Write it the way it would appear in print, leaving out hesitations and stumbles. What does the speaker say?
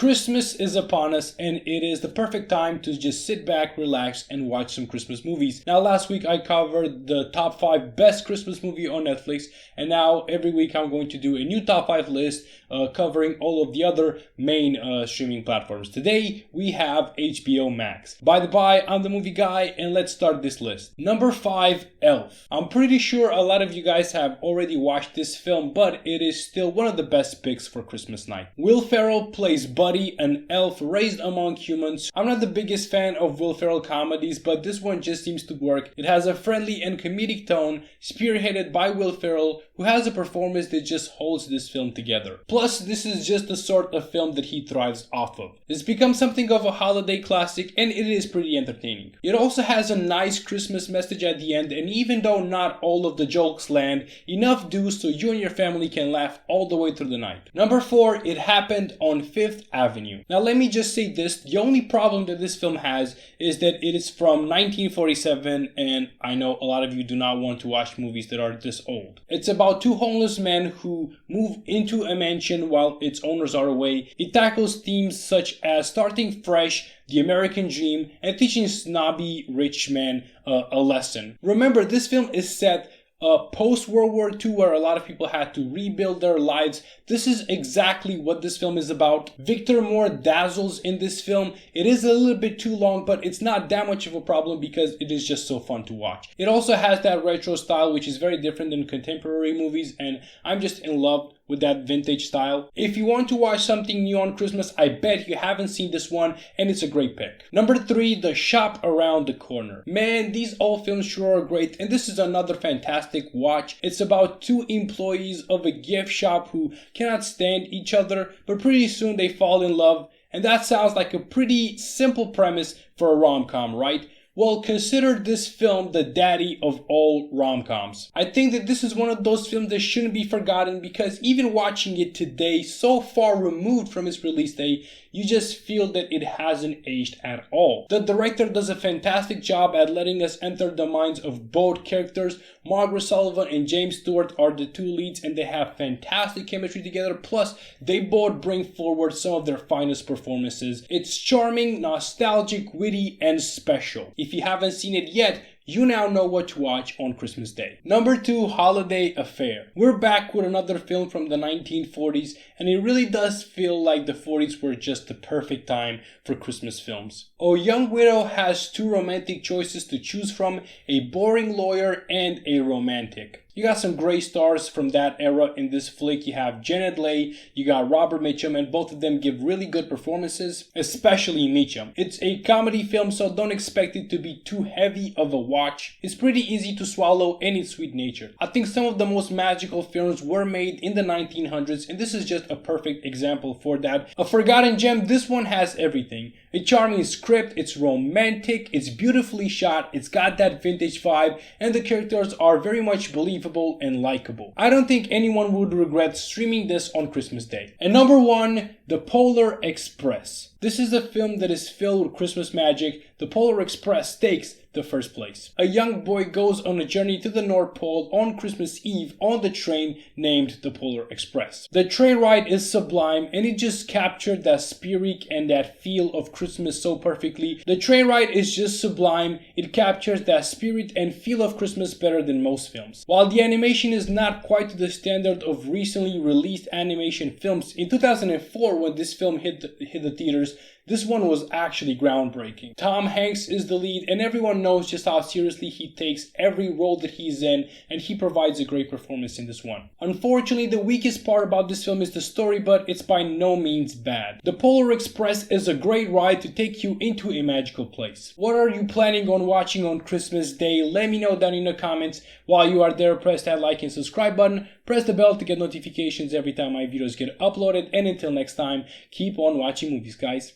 Christmas is upon us, and it is the perfect time to just sit back, relax, and watch some Christmas movies. Now, last week I covered the top 5 best Christmas movie on Netflix, and now every week I'm going to do a new top 5 list covering all of the other main streaming platforms. Today we have HBO Max. By the by, I'm the movie guy, and let's start this list. Number 5, Elf. I'm pretty sure a lot of you guys have already watched this film, but it is still one of the best picks for Christmas night. Will Ferrell plays Buddy, an elf raised among humans. I'm not the biggest fan of Will Ferrell comedies, but this one just seems to work. It has a friendly and comedic tone, spearheaded by Will Ferrell, who has a performance that just holds this film together. Plus, this is just the sort of film that he thrives off of. It's become something of a holiday classic, and it is pretty entertaining. It also has a nice Christmas message at the end, and even though not all of the jokes land, enough do so you and your family can laugh all the way through the night. Number 4, It Happened on 5th Avenue. Now let me just say this, the only problem that this film has is that it is from 1947, and I know a lot of you do not want to watch movies that are this old. It's about 2 homeless men who move into a mansion while its owners are away. It tackles themes such as starting fresh, the American dream, and teaching snobby rich men a lesson. Remember, this film is set post-World War II, where a lot of people had to rebuild their lives. This is exactly what this film is about. Victor Moore dazzles in this film. It is a little bit too long, but it's not that much of a problem because it is just so fun to watch. It also has that retro style, which is very different than contemporary movies, and I'm just in love with that vintage style. If you want to watch something new on Christmas, I bet you haven't seen this one, and it's a great pick. Number 3, The Shop Around the Corner. Man, these old films sure are great, and this is another fantastic watch. It's about 2 employees of a gift shop who cannot stand each other, but pretty soon they fall in love, and that sounds like a pretty simple premise for a rom-com, right? Well, consider this film the daddy of all rom-coms. I think that this is one of those films that shouldn't be forgotten because even watching it today, so far removed from its release date, you just feel that it hasn't aged at all. The director does a fantastic job at letting us enter the minds of both characters. Margaret Sullivan and James Stewart are the 2 leads, and they have fantastic chemistry together. Plus, they both bring forward some of their finest performances. It's charming, nostalgic, witty, and special. If you haven't seen it yet, you now know what to watch on Christmas Day. Number 2, Holiday Affair. We're back with another film from the 1940s, and it really does feel like the 40s were just the perfect time for Christmas films. A young widow has 2 romantic choices to choose from, a boring lawyer and a romantic. You got some great stars from that era in this flick. You have Janet Leigh, you got Robert Mitchum, and both of them give really good performances, especially Mitchum. It's a comedy film, so don't expect it to be too heavy of a watch. It's pretty easy to swallow and its sweet nature. I think some of the most magical films were made in the 1900s, and this is just a perfect example for that. A forgotten gem, this one has everything. A charming script, it's romantic, it's beautifully shot, it's got that vintage vibe, and the characters are very much believable and likable. I don't think anyone would regret streaming this on Christmas Day. And number 1, The Polar Express. This is a film that is filled with Christmas magic. The Polar Express takes the first place. A young boy goes on a journey to the North Pole on Christmas Eve on the train named the Polar Express. The train ride is sublime, and it just captured that spirit and that feel of Christmas so perfectly. The train ride is just sublime. It captures that spirit and feel of Christmas better than most films. While the animation is not quite to the standard of recently released animation films, in 2004 when this film hit the theaters, this one was actually groundbreaking. Tom Hanks is the lead, and everyone knows just how seriously he takes every role that he's in, and he provides a great performance in this one. Unfortunately, the weakest part about this film is the story, but it's by no means bad. The Polar Express is a great ride to take you into a magical place. What are you planning on watching on Christmas Day? Let me know down in the comments. While you are there, press that like and subscribe button. Press the bell to get notifications every time my videos get uploaded. And until next time, keep on watching movies, guys.